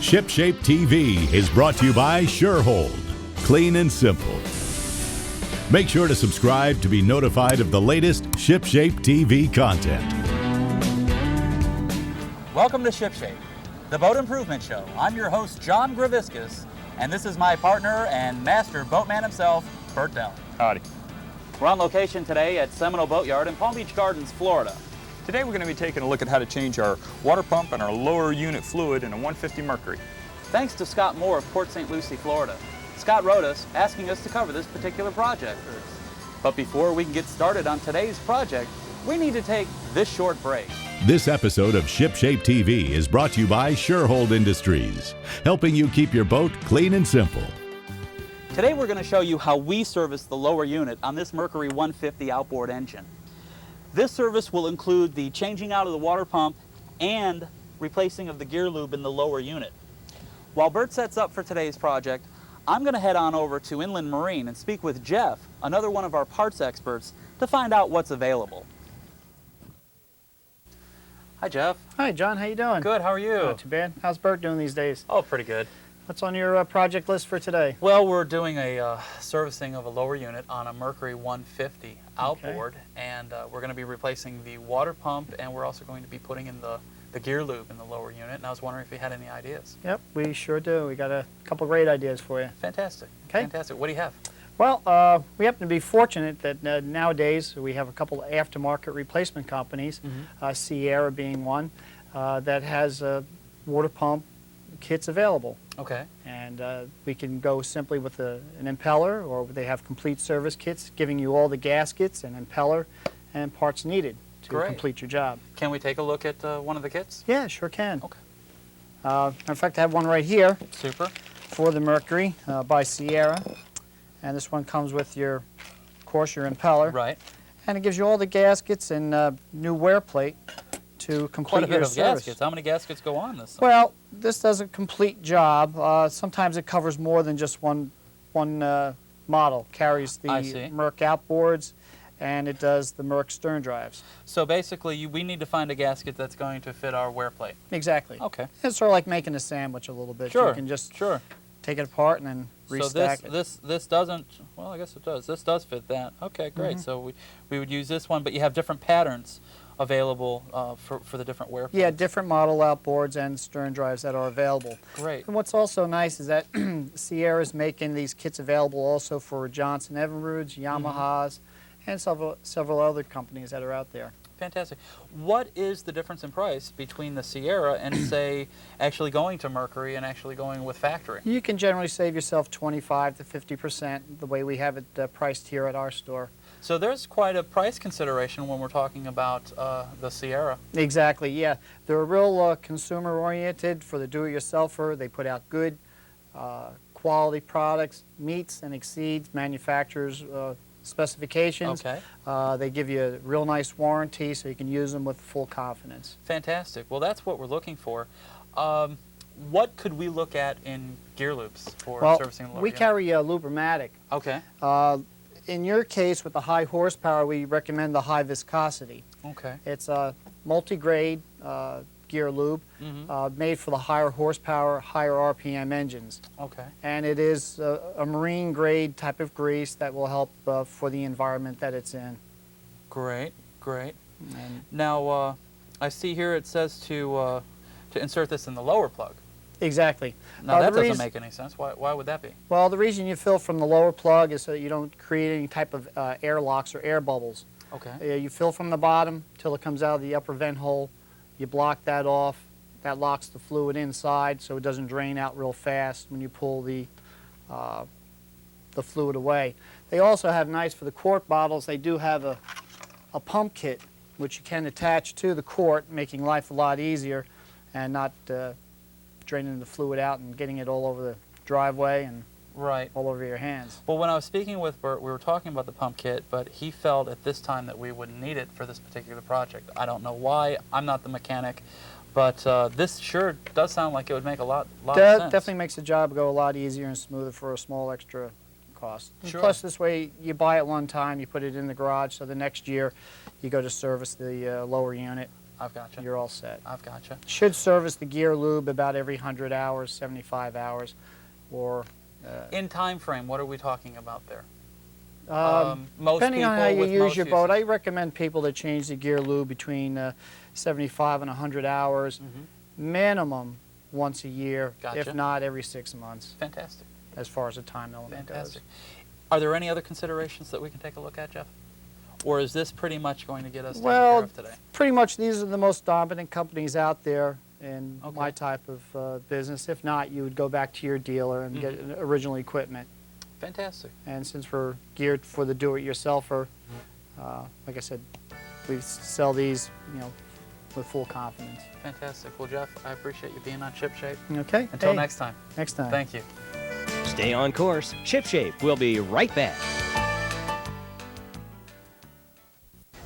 ShipShape TV is brought to you by SureHold. Clean and simple. Make sure to subscribe to be notified of the latest ShipShape TV content. Welcome to ShipShape, the boat improvement show. I'm your host, John Greviskis, and this is my partner and master boatman himself, Bert Delle. Howdy. We're on location today at Seminole Boat Yard in Palm Beach Gardens, Florida. Today we're going to be taking a look at how to change our water pump and our lower unit fluid in a 150 Mercury. Thanks to Scott Moore of Port St. Lucie, Florida. Scott wrote us asking us to cover this particular project. But before we can get started on today's project, we need to take this short break. This episode of ShipShape TV is brought to you by SureHold Industries, helping you keep your boat clean and simple. Today we're going to show you how we service the lower unit on this Mercury 150 outboard engine. This service will include the changing out of the water pump and replacing of the gear lube in the lower unit. While Bert sets up for today's project, I'm going to head on over to Inland Marine and speak with Jeff, another one of our parts experts, to find out what's available. Hi, Jeff. Hi, John. How you doing? Good. How are you? Not too bad. How's Bert doing these days? Oh, pretty good. What's on your project list for today? Well, we're doing a servicing of a lower unit on a Mercury 150 outboard, and we're going to be replacing the water pump, and we're also going to be putting in the gear lube in the lower unit, and I was wondering if you had any ideas. Yep, we sure do. We got a couple great ideas for you. Fantastic. Okay. Fantastic. What do you have? Well, we happen to be fortunate that nowadays we have a couple of aftermarket replacement companies, Sierra being one, that has water pump kits available. Okay. And we can go simply with an impeller, or they have complete service kits giving you all the gaskets and impeller and parts needed to complete your job. Can we take a look at one of the kits? Yeah, sure can. Okay. In fact, I have one right here. Super. For the Mercury by Sierra. And this one comes with your, of course, your impeller. Right. And it gives you all the gaskets and new wear plate to complete Quite a bit your of service. gaskets. How many gaskets go on this? Well, this does a complete job. Sometimes it covers more than just one model. Carries the Merc outboards, and it does the Merc stern drives. So basically, we need to find a gasket that's going to fit our wear plate. Exactly. Okay. It's sort of like making a sandwich a little bit. Sure. You can just take it apart and then restack it. So this doesn't, well, I guess it does. This does fit that. Okay, great. So we would use this one, but you have different patterns available for the different wear plates. Yeah, different model outboards and stern drives that are available. Great. And what's also nice is that Sierra's making these kits available also for Johnson Evinrude's, Yamaha's, and several other companies that are out there. Fantastic. What is the difference in price between the Sierra and, say, actually going to Mercury and actually going with factory? You can generally save yourself 25 to 50% the way we have it priced here at our store. So there's quite a price consideration when we're talking about the Sierra. Exactly, yeah. They're real consumer-oriented for the do-it-yourselfer. They put out good quality products, meets and exceeds manufacturers' specifications. Okay. They give you a real nice warranty, so you can use them with full confidence. Fantastic. Well, that's what we're looking for. What could we look at in gear loops for servicing the lower we unit? carry a Lubermatic. Okay. In your case, with the high horsepower, we recommend the high viscosity. Okay. It's a multi-grade gear lube made for the higher horsepower, higher RPM engines. Okay. And it is a marine grade type of grease that will help for the environment that it's in. Great, great. And now, I see here it says to insert this in the lower plug. exactly. Now that doesn't make any sense. Why would that be? Well, the reason you fill from the lower plug is so that you don't create any type of air locks or air bubbles. Okay. You fill from the bottom till it comes out of the upper vent hole. You block that off. That locks the fluid inside so it doesn't drain out real fast when you pull the fluid away. They also have nice for the quart bottles. They do have a pump kit which you can attach to the quart, making life a lot easier and not draining the fluid out and getting it all over the driveway and all over your hands. Well, when I was speaking with Bert, we were talking about the pump kit, but he felt at this time that we wouldn't need it for this particular project. I don't know why. I'm not the mechanic, but this sure does sound like it would make a lot of sense. Definitely makes the job go a lot easier and smoother for a small extra cost. Sure. Plus, this way, you buy it one time, you put it in the garage, so the next year you go to service the lower unit. I've gotcha. you're all set. I've gotcha. Should service the gear lube about every 100 hours, 75 hours, or In time frame, what are we talking about there? Most depending on people how you with use most your boat, uses. I recommend people to change the gear lube between 75 and 100 hours, minimum once a year, Gotcha. if not every 6 months, Fantastic. as far as the time element Fantastic. goes. Are there any other considerations that we can take a look at, Jeff? Or is this pretty much going to get us taken care Well, of today? pretty much these are the most dominant companies out there in Okay. my type of business. If not, you would go back to your dealer and get original equipment. Fantastic. And since we're geared for the do-it-yourselfer, like I said, we sell these, with full confidence. Fantastic. Well, Jeff, I appreciate you being on Ship Shape. Okay. Until Hey, next time. Next time. Thank you. Stay on course. ShipShape will be right back.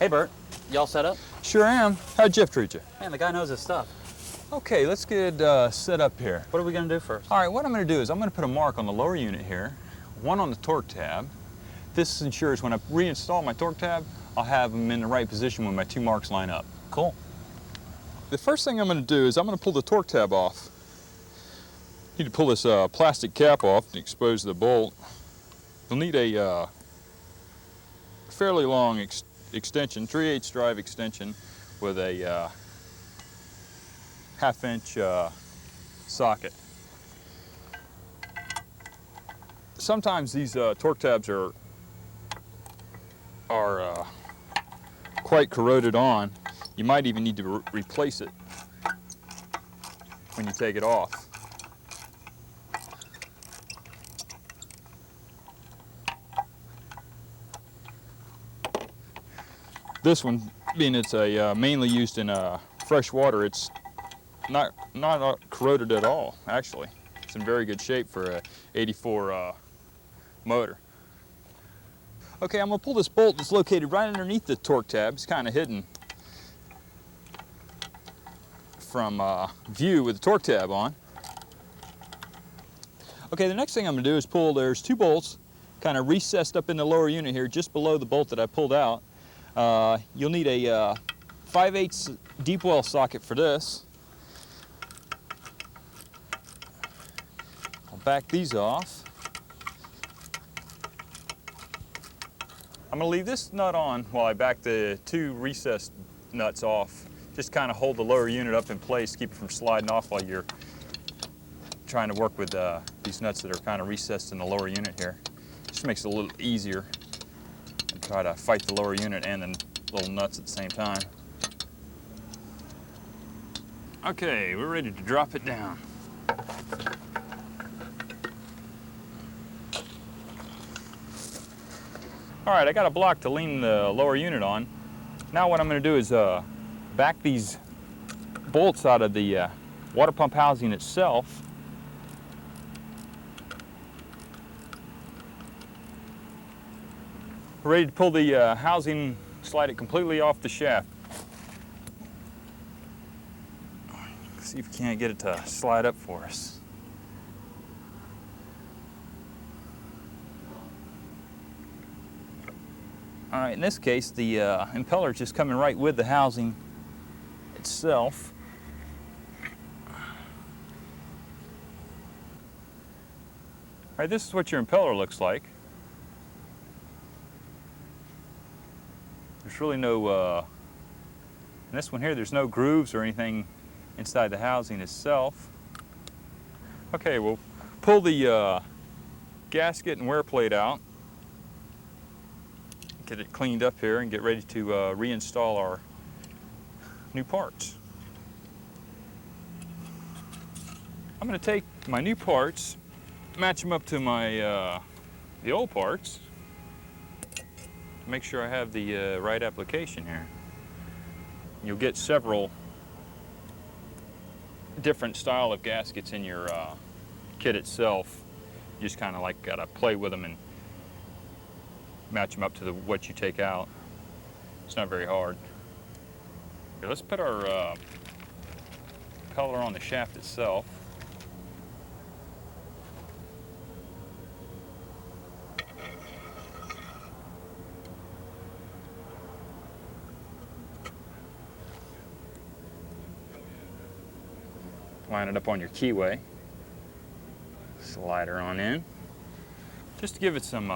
Hey, Bert. You all set up? Sure am. How'd Jeff treat you? Man, the guy knows his stuff. Okay, let's get set up here. What are we going to do first? All right, what I'm going to do is I'm going to put a mark on the lower unit here, one on the torque tab. This ensures when I reinstall my torque tab, I'll have them in the right position when my two marks line up. Cool. The first thing I'm going to do is I'm going to pull the torque tab off. You need to pull this plastic cap off to expose the bolt. You'll need a fairly long extension, 3/8 drive extension with a 1/2 inch socket. Sometimes these torque tabs are quite corroded on. You might even need to replace it when you take it off. This one, being it's mainly used in fresh water, it's not corroded at all, actually. It's in very good shape for a 84 motor. Okay, I'm going to pull this bolt that's located right underneath the torque tab. It's kind of hidden from view with the torque tab on. Okay, the next thing I'm going to do is pull, there's two bolts kind of recessed up in the lower unit here, just below the bolt that I pulled out. You'll need a 5/8 deep well socket for this. I'll back these off. I'm going to leave this nut on while I back the two recessed nuts off. Just kind of hold the lower unit up in place, keep it from sliding off while you're trying to work with these nuts that are kind of recessed in the lower unit here. Just makes it a little easier and try to fight the lower unit and the little nuts at the same time. Okay, we're ready to drop it down. All right, I got a block to lean the lower unit on. Now what I'm going to do is back these bolts out of the water pump housing itself. We're ready to pull the housing, slide it completely off the shaft. See if we can't get it to slide up for us. All right, in this case, the impeller is just coming right with the housing itself. All right, this is what your impeller looks like. There's really no, in this one here, there's no grooves or anything inside the housing itself. Okay, we'll pull the gasket and wear plate out, get it cleaned up here, and get ready to reinstall our new parts. I'm going to take my new parts, match them up to my the old parts, make sure I have the right application here. You'll get several different style of gaskets in your kit itself. You just kind of like gotta play with them and match them up to what you take out. It's not very hard. Here, let's put our color on the shaft itself. Line it up on your keyway. Slide her on in. Just to give it some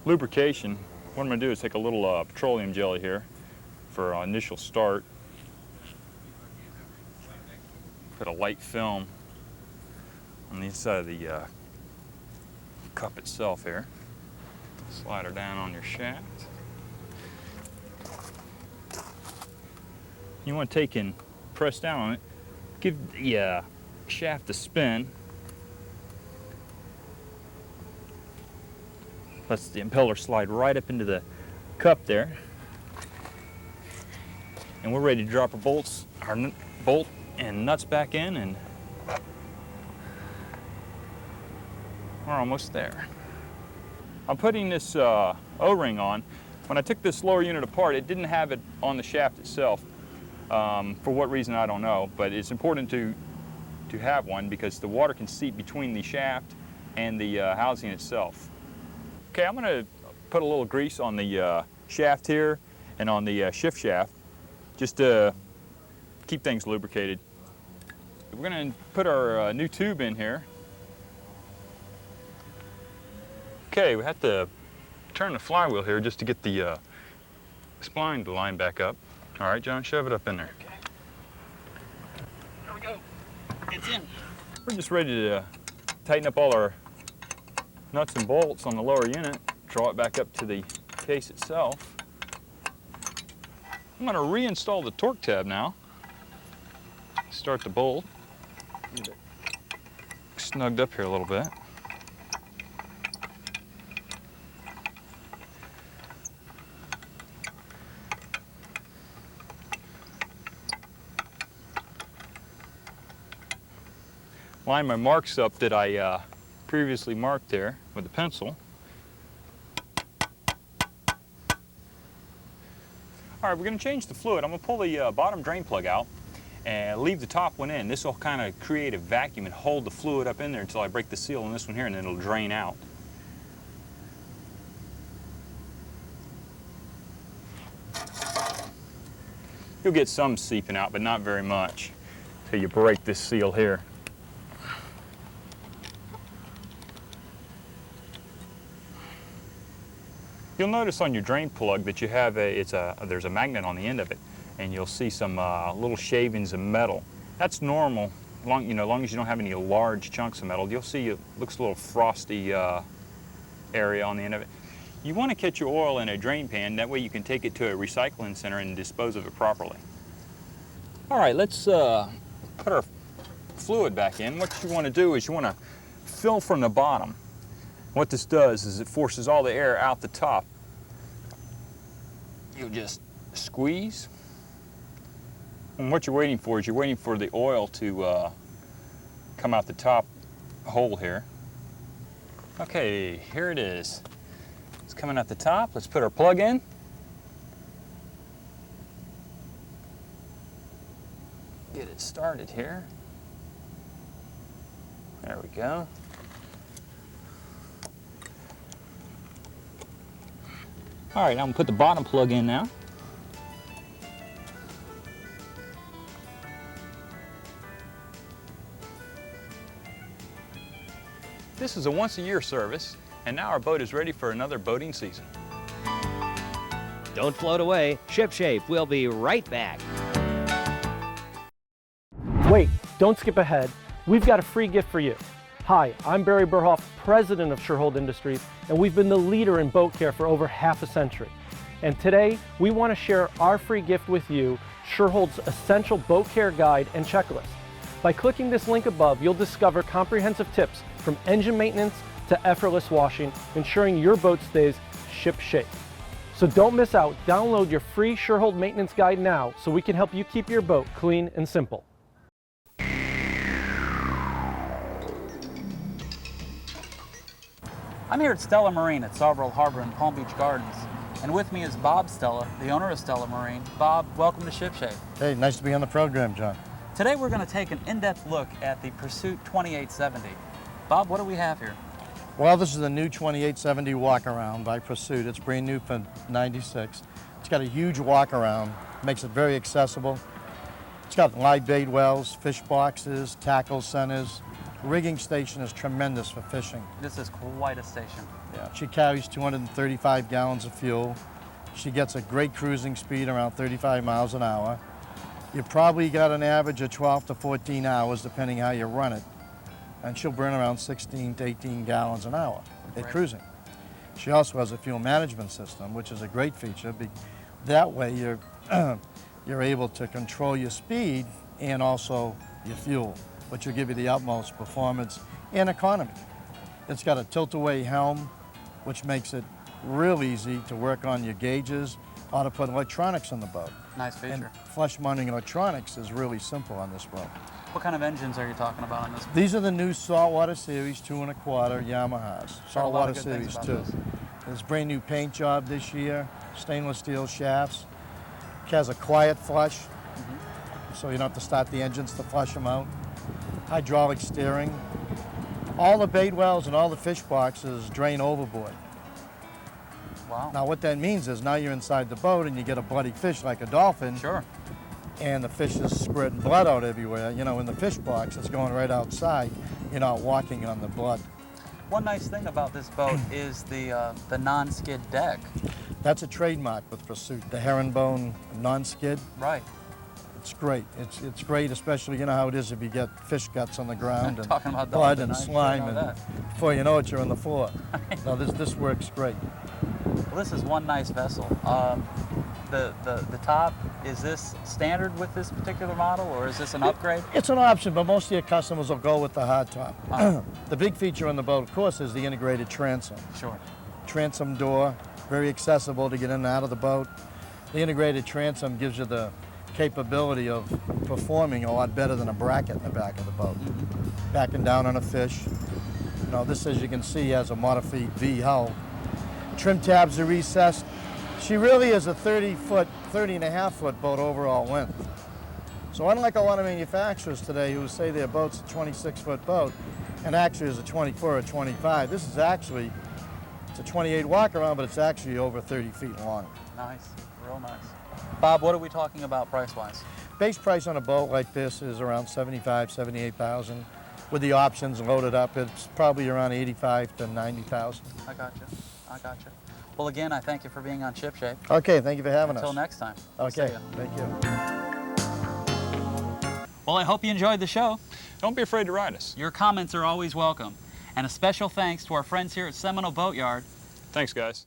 lubrication, what I'm going to do is take a little petroleum jelly here for initial start. Put a light film on the inside of the cup itself here. Slide her down on your shaft. You want to take and press down on it. Give the shaft a spin. Lets the impeller slide right up into the cup there. And we're ready to drop our bolt and nuts back in, and we're almost there. I'm putting this O-ring on. When I took this lower unit apart, it didn't have it on the shaft itself. For what reason, I don't know, but it's important to have one because the water can seep between the shaft and the housing itself. Okay, I'm going to put a little grease on the shaft here and on the shift shaft just to keep things lubricated. We're going to put our new tube in here. Okay, we have to turn the flywheel here just to get the spline to line back up. All right, John, shove it up in there. Okay. There we go. It's in. We're just ready to tighten up all our nuts and bolts on the lower unit, draw it back up to the case itself. I'm going to reinstall the torque tab now. Start the bolt. Get it snugged up here a little bit. Line my marks up that I previously marked there with a pencil. All right, we're going to change the fluid. I'm going to pull the bottom drain plug out and leave the top one in. This will kind of create a vacuum and hold the fluid up in there until I break the seal on this one here, and then it'll drain out. You'll get some seeping out, but not very much until you break this seal here. You'll notice on your drain plug that you have there's a magnet on the end of it, and you'll see some little shavings of metal. That's normal, long as you don't have any large chunks of metal. You'll see it looks a little frosty area on the end of it. You want to catch your oil in a drain pan, that way you can take it to a recycling center and dispose of it properly. All right, let's put our fluid back in. What you want to do is you want to fill from the bottom. What this does is it forces all the air out the top. You'll just squeeze. And what you're waiting for is you're waiting for the oil to come out the top hole here. Okay, here it is. It's coming out the top. Let's put our plug in. Get it started here. There we go. All right, I'm gonna put the bottom plug in now. This is a once-a-year service, and now our boat is ready for another boating season. Don't float away. ShipShape will be right back. Wait, don't skip ahead. We've got a free gift for you. Hi, I'm Barry Burhoff, president of Surehold Industries, and we've been the leader in boat care for over half a century. And today, we want to share our free gift with you, Surehold's Essential Boat Care Guide and Checklist. By clicking this link above, you'll discover comprehensive tips from engine maintenance to effortless washing, ensuring your boat stays ship-shape. So don't miss out. Download your free Surehold Maintenance Guide now so we can help you keep your boat clean and simple. I'm here at Stella Marine at Sauerville Harbor in Palm Beach Gardens. And with me is Bob Stella, the owner of Stella Marine. Bob, welcome to ShipShape. Hey, nice to be on the program, John. Today we're going to take an in-depth look at the Pursuit 2870. Bob, what do we have here? Well, this is the new 2870 walkaround by Pursuit. It's brand new for '96. It's got a huge walkaround, makes it very accessible. It's got live bait wells, fish boxes, tackle centers. Rigging station is tremendous for fishing. This is quite a station. Yeah, she carries 235 gallons of fuel. She gets a great cruising speed, around 35 miles an hour. You probably got an average of 12 to 14 hours, depending how you run it. And she'll burn around 16 to 18 gallons an hour at cruising. She also has a fuel management system, which is a great feature. That way you're, you're able to control your speed and also your fuel, which will give you the utmost performance and economy. It's got a tilt-away helm, which makes it real easy to work on your gauges or to put electronics on the boat. Nice feature. And flush mounting electronics is really simple on this boat. What kind of engines are you talking about on this? These are the new Saltwater Series 2 1/4 Yamahas. Saltwater good Series things 2. about this. There's a brand new paint job this year, stainless steel shafts. It has a quiet flush, so you don't have to start the engines to flush them out. Hydraulic steering. All the bait wells and all the fish boxes drain overboard. Wow. Now what that means is now you're inside the boat and you get a bloody fish like a dolphin. Sure. And the fish is squirting blood out everywhere. You know, in the fish box, it's going right outside. You're not walking on the blood. One nice thing about this boat is the non-skid deck. That's a trademark with Pursuit, the herringbone non-skid. Right. It's great. It's great, especially, you know how it is if you get fish guts on the ground and Talking about blood dolphin, and I slime, know and that. before you know it, you're on the floor. No, this works great. Well, this is one nice vessel. The top, is this standard with this particular model, or is this an upgrade? It's an option, but most of your customers will go with the hard top. The big feature on the boat, of course, is the integrated transom. Sure. Transom door, very accessible to get in and out of the boat. The integrated transom gives you the capability of performing a lot better than a bracket in the back of the boat. Backing down on a fish. You know, this, as you can see, has a modified V hull. Trim tabs are recessed. She really is a 30.5-foot boat overall length. So unlike a lot of manufacturers today who say their boat's a 26-foot boat, and actually is a 24 or 25, this is actually, it's a 28 walk-around, but it's actually over 30 feet long. Nice, real nice. Bob, what are we talking about price-wise? Base price on a boat like this is around $75,000, $78,000. With the options loaded up, it's probably around $85,000 to $90,000. I got you. I got you. Well, again, I thank you for being on Ship Shape. Okay, thank you for having us. Until next time. Okay, See ya. thank you. Well, I hope you enjoyed the show. Don't be afraid to ride us. Your comments are always welcome. And a special thanks to our friends here at Seminole Boat Yard. Thanks, guys.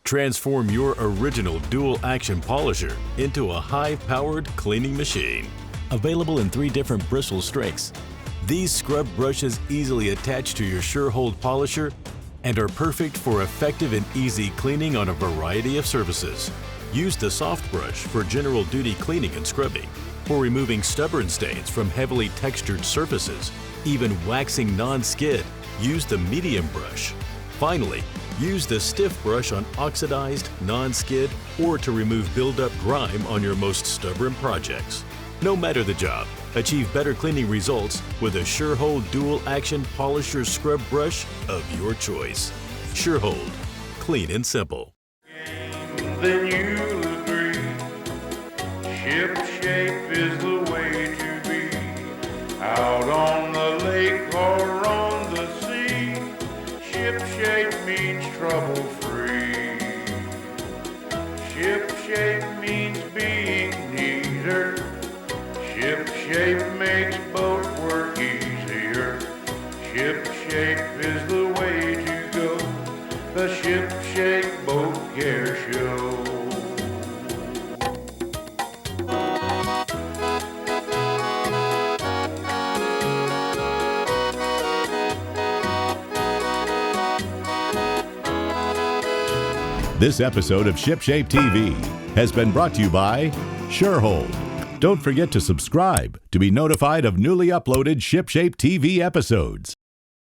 Transform your original dual-action polisher into a high-powered cleaning machine. Available in 3 different bristle strengths, these scrub brushes easily attach to your Sure-Hold polisher and are perfect for effective and easy cleaning on a variety of surfaces. Use the soft brush for general duty cleaning and scrubbing. For removing stubborn stains from heavily textured surfaces, even waxing non-skid, use the medium brush. Finally, use the stiff brush on oxidized, non-skid, or to remove buildup grime on your most stubborn projects. No matter the job, achieve better cleaning results with a Sure-Hold dual-action polisher scrub brush of your choice. Sure-Hold, clean and simple. Then you'll agree, Ship Shape is the way to be. Out on the lake or on the sea, Ship Shape means trouble-free. Ship Shape means being neater. Ship Shape makes boat work easier. Ship Shape is the way to go. The Ship Shape Boat Care Show. This episode of Ship Shape TV has been brought to you by Sure-Hold. Don't forget to subscribe to be notified of newly uploaded Ship Shape TV episodes.